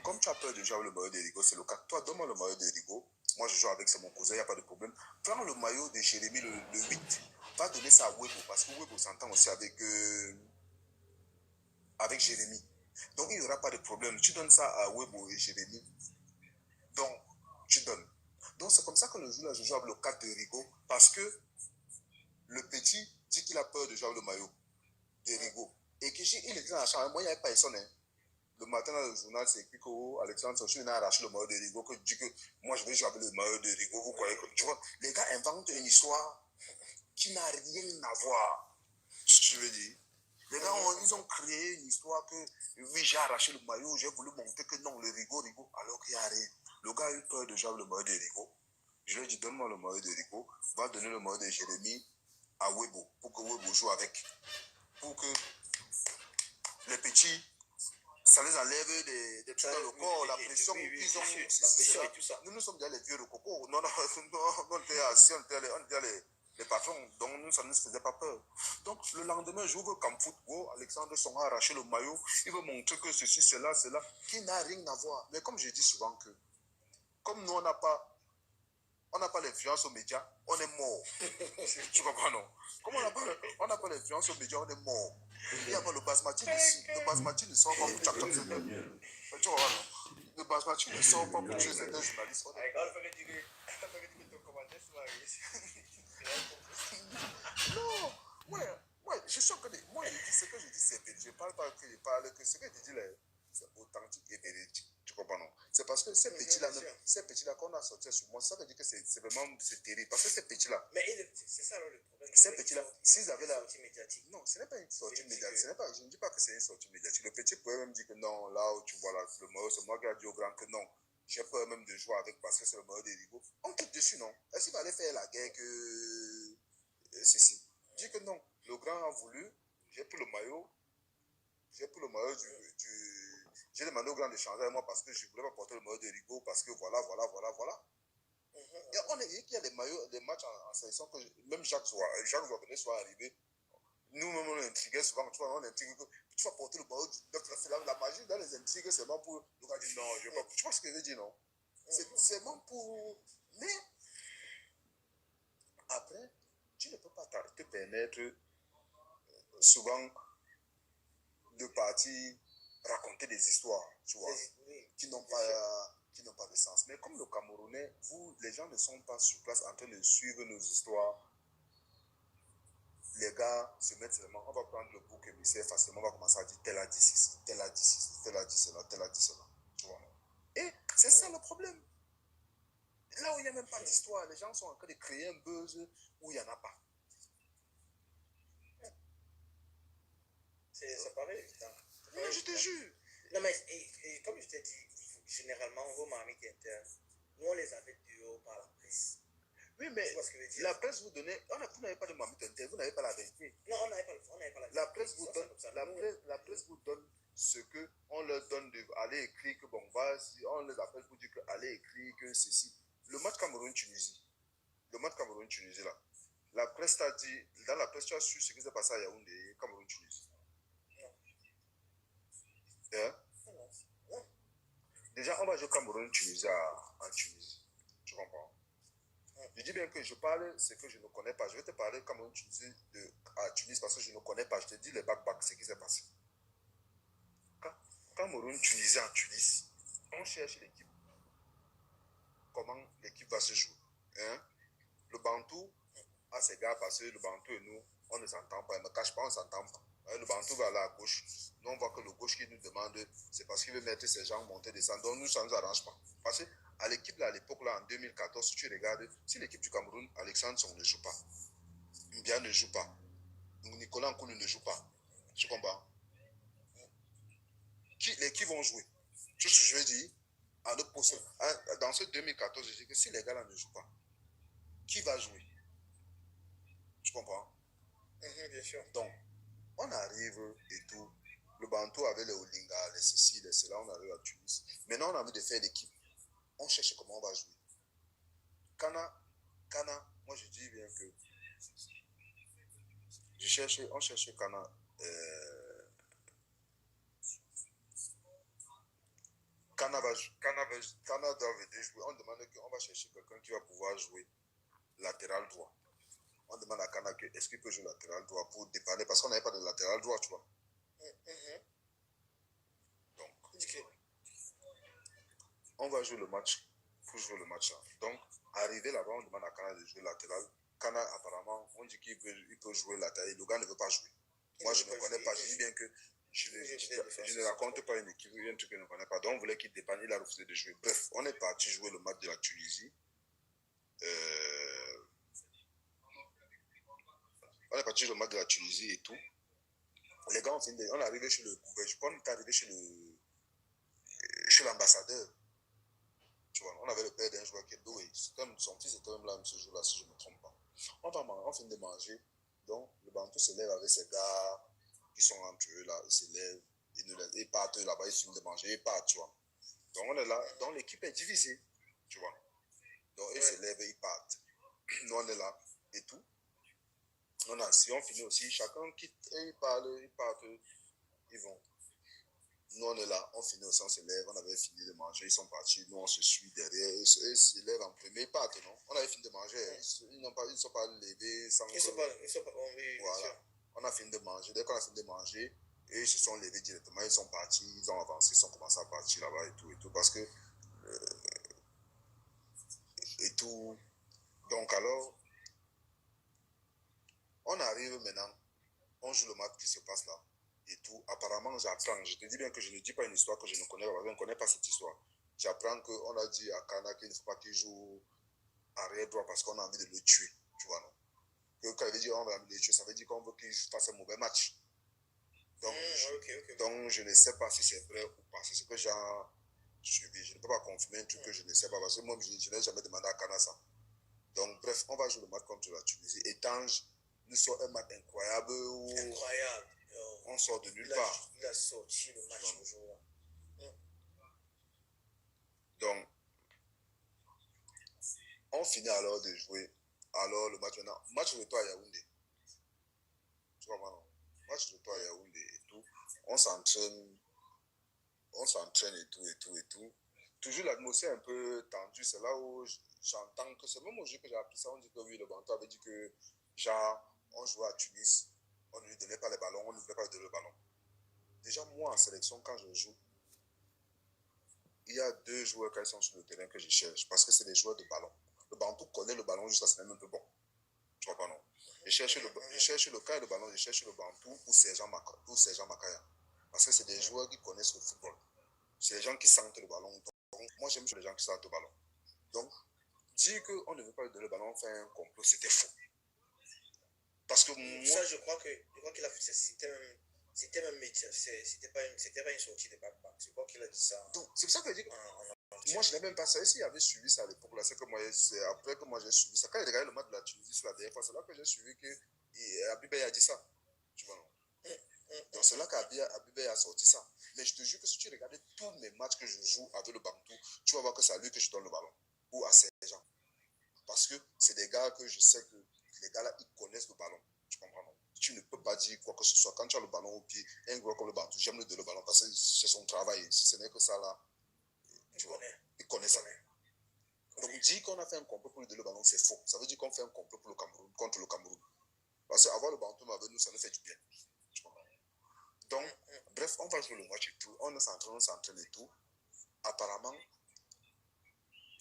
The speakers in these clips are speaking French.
Comme tu as peur de jouer avec le maillot de Rigo, c'est le cas. Toi, donne-moi le maillot de Rigo. Moi, je joue avec, c'est mon cousin, il n'y a pas de problème. Prends le maillot de Jérémy, le 8. Va donner ça à Webo, parce que Webo s'entend aussi avec Jérémy. Donc, il n'y aura pas de problème. Tu donnes ça à Webo et Jérémy. Donc, tu donnes. Donc, c'est comme ça que le jour-là, je joue avec le 4 de Rigo, parce que le petit dit qu'il a peur de jouer avec le maillot de Rigo. Et qu'il était dans la chambre. Moi, il n'y avait personne. Hein. Le matin, dans le journal, c'est écrit que Alexandre Sochou a arraché le maillot de Rigo, que dit que moi, je vais jouer avec le maillot de Rigo. Vous croyez que, tu vois, les gars inventent une histoire qui n'a rien à voir. Je veux dire. Les gars, ils ont créé une histoire que, oui, j'ai arraché le maillot, j'ai voulu montrer que non, le Rigo, alors qu'il n'y a rien. Le gars a eu peur de jouer avec le maillot de Rigo. Je lui ai dit, donne-moi le maillot de Rigo, va donner le maillot de Jérémy à Webo, pour que Webo joue avec. Pour que les petits, ça les enlève des trucs dans le corps, la pression qu'ils ont. La pression et tout ça. Nous sommes déjà les vieux de coco. Non, on était assis, on était les patrons, donc nous, ça ne nous faisait pas peur. Donc, le lendemain, j'ouvre comme football, Alexandre Son a arraché le maillot, il veut montrer que ceci, cela, qui n'a rien à voir. Mais comme je dis souvent que, comme nous, on n'a pas l'influence aux médias, on est mort. Tu comprends, non? Comme on n'a pas l'influence aux médias, on est mort. Il y a pas le basmati ici. Le basmati ne sort pas pour tchac tchac. Tu vois, non? Le basmati ne sort pas pour tuer certains journalistes. Non, ouais, je suis que moi je dis ce que je dis, c'est véridique. Je parle pas que je parle que ce que je dis là, c'est authentique et véridique. Tu comprends, non? C'est parce que ces petits-là qu'on a sortis sur moi, ça veut dire que c'est vraiment terrible. Parce que ces petits-là. Mais c'est ça le problème. Ces petits-là, s'ils avaient la sortie médiatique. Non, ce n'est pas une sortie médiatique. Je ne dis pas que c'est une sortie médiatique. Le petit pouvait même dire que non, là où tu vois là, le maillot, c'est moi qui ai dit au grand que non. J'ai peur même de jouer avec parce que c'est le maillot des Rigo. On quitte dessus, non? Est-ce qu'il fallait faire la guerre que ceci? Dis que non. Le grand a voulu, j'ai pris le maillot, j'ai demandé au grand de changer avec moi parce que je ne voulais pas porter le maillot de Rigo parce que voilà. Et on est qu'il y a des maillots, des matchs en sélection que même Jacques Joaquin soit arrivé. Nous-mêmes, on intriguait souvent, tu vois, on intrigue que tu vas porter le maillot du 9, c'est la magie dans les intrigues, c'est vraiment pour. Le gars dit non, je ne veux pas. Tu vois ce que je veux dire, non? C'est vraiment pour. Mais après, tu ne peux pas te permettre souvent de partir raconter des histoires, tu vois, qui n'ont pas de sens. Mais comme le Camerounais, les gens ne sont pas sur place en train de suivre nos histoires. Les gars se mettent seulement, on va prendre le bouc émissaire facilement, on va commencer à dire tel a dit ceci, tel a dit ceci, tel a dit cela, tel a dit cela. Tu vois. Et c'est ça le problème. Là où il n'y a même pas d'histoire, les gens sont en train de créer un buzz où il n'y en a pas. Ça paraît évident. Mais je te jure. Non, mais et comme je t'ai dit, généralement, vos mamies internes, nous on les avait dehors par la presse. Oui, mais la presse vous donnait. Vous n'avez pas de mamie interne, vous n'avez pas la vérité. Non, on n'avait pas la vérité. La presse vous donne. La presse vous donne ce que on leur donne d'aller écrire que bon, vas-y, on les appelle pour dire que allez écrire que ceci. Le match Cameroun-Tunisie. Là. La presse t'a dit, dans la presse, tu as su ce qui s'est passé à Yaoundé, Cameroun-Tunisie. Hein? Déjà, on va jouer Cameroun-Tunisie en Tunisie. Tu comprends? Je dis bien que je parle ce que je ne connais pas. Je vais te parler Cameroun-Tunisie à Tunis parce que je ne connais pas. Je te dis les back-back, ce qui s'est passé. Cameroun-Tunisie en Tunis, on cherche l'équipe. Comment l'équipe va se jouer. Hein? Le Bantou a ses gars parce que le Bantou et nous, on ne s'entend pas. Il ne me cache pas, on ne s'entend pas. Le Bantou va aller à gauche. Nous, on voit que le gauche qui nous demande, c'est parce qu'il veut mettre ses gens monter, descendre. Donc, nous, ça ne nous arrange pas. Parce que à l'équipe, là, à l'époque, là, en 2014, si tu regardes, si l'équipe du Cameroun, Alexandre Son ne joue pas, Mbia ne joue pas, Nicolas Nkoulou ne joue pas. Tu comprends? Qui vont jouer? Tu sais ce que je veux dire? Dans ce 2014, je dis que si les gars-là ne jouent pas, qui va jouer? Tu comprends? Bien sûr. Donc, on arrive et tout. Le Bantou avec les Olinga, les ceci, les cela, on arrive à Tunis. Maintenant, on a envie de faire l'équipe. On cherche comment on va jouer. Kana, moi je dis bien que on cherche Kana. Kana doit venir jouer. On demande qu'on va chercher quelqu'un qui va pouvoir jouer latéral droit. On demande à Kana est-ce qu'il peut jouer latéral droit pour dépanner parce qu'on n'avait pas de latéral droit, tu vois. Donc, on va jouer le match pour jouer le match là. Donc, arrivé là-bas, on demande à Kana de jouer latéral. Kana, apparemment, on dit qu'il peut jouer latéral. Le gars ne veut pas jouer. Moi, je ne connais pas. Je dis bien que je ne raconte pas une équipe, un truc que je ne connais pas. Donc, on voulait qu'il dépanne. Il a refusé de jouer. Bref, on est parti jouer le match de la Tunisie. On est parti jouer le match de la Tunisie et tout. Les gars, on est arrivé chez le gouvernement. On est arrivé chez l'ambassadeur. Tu vois, on avait le père d'un joueur qui est doué. Son fils était même là ce jour-là, si je ne me trompe pas. On finit de manger. Donc, le bantou se lève avec ses gars qui sont entre eux là. Ils se lèvent, ils partent là-bas, ils finissent de manger, ils partent, tu vois. Donc, on est là. Donc, l'équipe est divisée, tu vois. Donc, ils se lèvent et ils partent. Nous, on est là et tout. Si on finit aussi, chacun quitte et ils partent, ils vont. Nous, on est là, on finit aussi, on se lève, on avait fini de manger, ils sont partis, nous, on se suit derrière, ils se lèvent en premier, ils partent, non? On avait fini de manger, ils ne sont pas levés sans ils sont pas voilà. On a fini de manger, dès qu'on a fini de manger, ils se sont levés directement, ils sont partis, ils ont avancé, ils ont commencé à partir là-bas et tout, parce que, et tout. Donc, alors, on arrive maintenant, on joue le match qui se passe là. Et tout, apparemment, j'apprends. Je te dis bien que je ne dis pas une histoire que je ne connais pas. Je ne connais pas cette histoire. J'apprends qu'on a dit à Kana qu'il ne faut pas qu'il joue arrière droit parce qu'on a envie de le tuer. Tu vois, non? Que quand il veut dire on va le tuer, ça veut dire qu'on veut qu'il fasse un mauvais match. Donc, donc, je ne sais pas si c'est vrai ou pas. C'est ce que j'ai suivi. Je ne peux pas confirmer un truc que je ne sais pas parce que moi, je n'ai jamais demandé à Kana ça. Donc, bref, on va jouer le match contre la Tunisie. Et Tange nous sort un match incroyable. Incroyable. On sort de nulle part. Il a sorti le match ce jour-là. Donc, on finit alors de jouer. Alors, le match maintenant, match retour à Yaoundé. Tu vois, maintenant, match retour à Yaoundé et tout. On s'entraîne et tout. Toujours l'atmosphère un peu tendue. C'est là où j'entends que c'est même au jeu que j'ai appris ça. On dit que oui, le Bantou avait dit que, genre, on jouait à Tunis. On ne lui donnait pas les ballons, on ne voulait pas lui donner le ballon. Déjà, moi, en sélection, quand je joue, il y a 2 joueurs qui sont sur le terrain que je cherche parce que c'est des joueurs de ballon. Le Bantou connaît le ballon jusqu'à ce même un peu bon. Tu vois pas, non? Je cherche le cas de ballon, je cherche le Bantou ou Sergent Makaya. Parce que c'est des joueurs qui connaissent le football. C'est les gens qui sentent le ballon. Donc, moi, j'aime les gens qui sentent le ballon. Donc, dire qu'on ne veut pas lui donner le ballon, faire un complot, c'était faux. Parce que moi... Ça, je crois qu'il a fait ça, c'était même métier, c'était pas une sortie de backpack. Je crois qu'il a dit ça. Donc, c'est pour ça que je dis que moi, je n'ai même pas ça. S'il avait suivi ça à l'époque, là, c'est après que moi j'ai suivi ça. Quand il a regardé le match de la Tunisie sur la dernière fois, c'est là que j'ai suivi que Abibé a dit ça. Tu vois, non? Donc, c'est là qu'Abibé a sorti ça. Mais je te jure que si tu regardais tous mes matchs que je joue avec le Bantou, tu vas voir que c'est à lui que je donne le ballon. Ou à ces gens. Parce que c'est des gars que je sais que les gars là, ils connaissent le ballon. Tu comprends, non? Tu ne peux pas dire quoi que ce soit. Quand tu as le ballon au pied, un gars comme le Bantou, j'aime le donner le ballon parce que c'est son travail. Si ce n'est que ça là, tu vois, il connaît ça. Donc, dire qu'on a fait un complot pour lui donner le ballon, c'est faux. Ça veut dire qu'on fait un complot pour le Cameroun, contre le Cameroun. Parce qu'avoir le Bantou avec nous, ça nous fait du bien. Tu comprends? Donc, bref, on va jouer le match et tout. On s'entraîne et tout. Apparemment,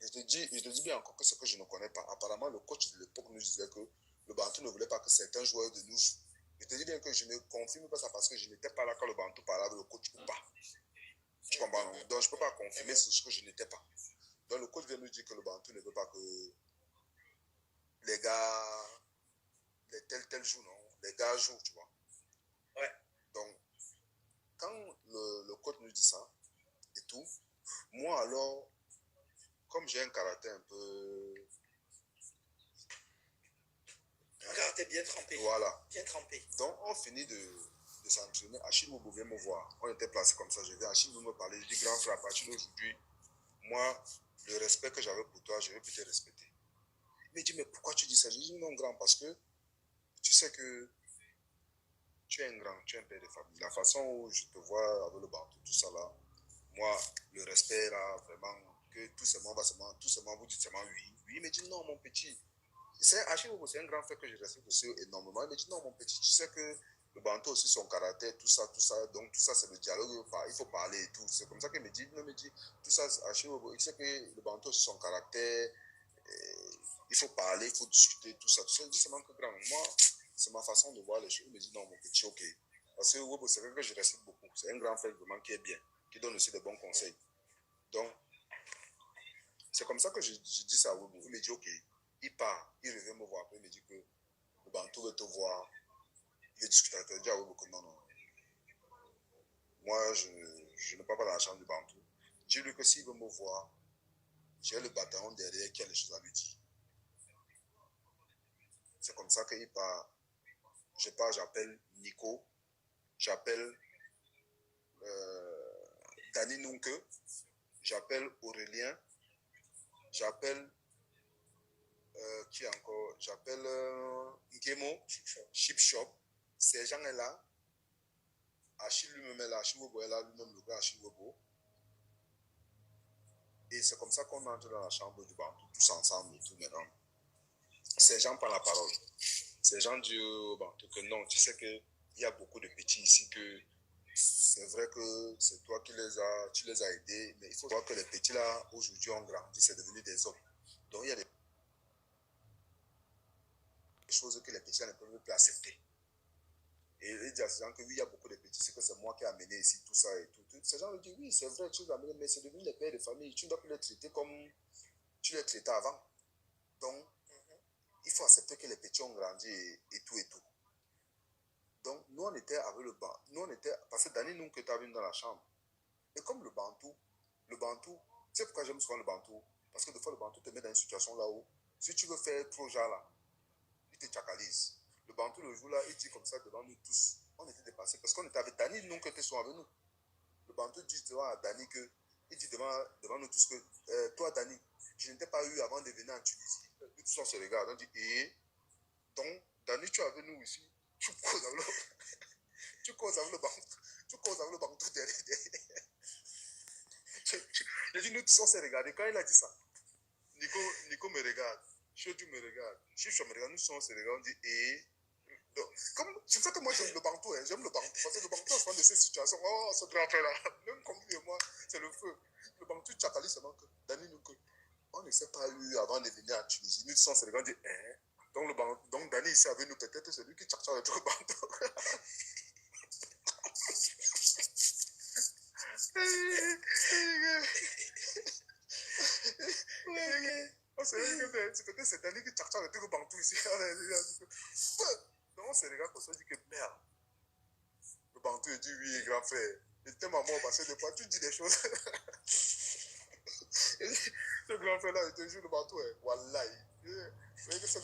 je te dis bien encore que ce que je ne connais pas. Apparemment, le coach de l'époque nous disait que le Bantou ne voulait pas que certains joueurs de nous jouent. Je te dis bien que je ne confirme pas ça parce que je n'étais pas là quand le Bantou parlait avec le coach ou pas. Tu comprends, non? Donc, je ne peux pas confirmer ce que je n'étais pas. Donc, le coach vient nous dire que le Bantou ne veut pas que les gars, les tel jouent, non? Les gars jouent, tu vois. Ouais. Donc, quand le coach nous dit ça et tout, moi alors, comme j'ai un caractère un peu... Un caractère bien trempé. Voilà. Bien trempé. Donc, on finit de s'entraîner. Achille Moubou vient me voir. On était placés comme ça. Je viens. Achille me parler. Je dis, grand frère, à partir d'aujourd'hui, moi, le respect que j'avais pour toi, je vais plus te respecter. Il me dit, mais pourquoi tu dis ça? Je dis, non, grand, parce que tu sais que tu es un grand, tu es un père de famille. La façon où je te vois avec le bantou, tout ça là, moi, le respect, là, vraiment, que tout ce monde va seulement, tout ce monde vous dit seulement oui. Oui, il me dit non, mon petit. C'est un grand frère que je respecte aussi énormément. Il me dit non, mon petit, tu sais que le Bantou aussi son caractère, tout ça, tout ça. Donc, tout ça, c'est le dialogue. Il faut parler et tout. C'est comme ça qu'il me dit, non, il me dit, tout ça, il sait que le Bantou aussi son caractère. Il faut parler, il faut discuter, tout ça. Tout ça, il dit seulement que grand. Moi, c'est ma façon de voir les choses. Il me dit non, mon petit, ok. Parce que Wobo, c'est quelqu'un que je respecte beaucoup. C'est un grand frère vraiment qui est bien, qui donne aussi de bons conseils. Donc, c'est comme ça que je dis ça à Wobo. Il me dit ok. Il part, il revient me voir. Après, il me dit que le Bantou veut te voir. Il veut discuter avec toi. Il dit à Wobo que non, non. Moi, je ne pars pas dans la chambre du Bantou. Dis-lui que s'il veut me voir, j'ai le bataillon derrière qui a les choses à lui dire. C'est comme ça qu'il part. Je pars, j'appelle Nico, j'appelle Danny Nunke, j'appelle Aurélien, j'appelle qui encore? J'appelle Ngemo, Chip Shop. Ces gens sont là. Achille lui-même est là, Achille Wobo est là, lui-même le gars Achille Wobo. Et c'est comme ça qu'on entre dans la chambre du Bantou, tous ensemble, tout maintenant. Ces gens prennent la parole. Ces gens disent au Bantou que non, tu sais qu'il y a beaucoup de petits ici que c'est vrai que c'est toi qui tu les as aidés, mais il faut voir que les petits là, aujourd'hui, ont grandi, c'est devenu des hommes. Donc il y a des choses que les petits ne peuvent plus accepter. Et il dit à ces gens que oui, il y a beaucoup de petits, c'est que c'est moi qui ai amené ici tout ça et tout. Ces gens lui disent oui, c'est vrai, tu les as amenés, mais c'est devenu les pères de famille. Tu ne dois plus les traiter comme tu les traitais avant. Donc, il faut accepter que les petits ont grandi et tout et tout. Donc, nous, on était avec le banc. Nous, on était. Parce que Dani, nous, que tu as vu dans la chambre. Et comme le Bantou, tu sais pourquoi j'aime souvent le Bantou? Parce que des fois, le Bantou te met dans une situation là où, si tu veux faire trop genre là, il te chakalise. Le Bantou, le jour là, il dit comme ça devant nous tous. On était dépassés parce qu'on était avec Dani, nous, que tu sois avec nous. Le Bantou dit devant à Dani que, il dit devant nous tous que, toi, Dani, je ne t'ai pas eu avant de venir en Tunisie. Nous tous, on se regarde, on dit, donc, Dani, tu es avec nous ici. Tu causes avec le, tu causes avec le Bantou. Tu causes avec le Bantou derrière. J'ai dit, nous tous on s'est regardé. Quand il a dit ça, Nico me regarde, Chodu me regarde, Chicho me regarde, nous tous on se regarde, on dit, c'est ça que moi j'aime le Bantou, hein. J'aime le Bantou, parce que le Bantou, en ce moment de ces situations, oh, ce grand frère là, même comme lui et moi, c'est le feu. Le Bantou, Tchakali seulement que, Dani nous que, on ne s'est pas eu avant de venir en Tunisie, nous tous on se regarde, on dit, donc Dani ici avec nous, peut-être c'est lui qui tchakcha le truc Bantou. C'est peut-être cette année que Tchakcha le truc Bantou ici. Donc on se regarde comme ça, on dit que merde. Le Bantou il dit oui, grand frère. Il était maman parce que des fois tu dis des choses. Le grand frère là, il te joue le Bantou. Wallahi.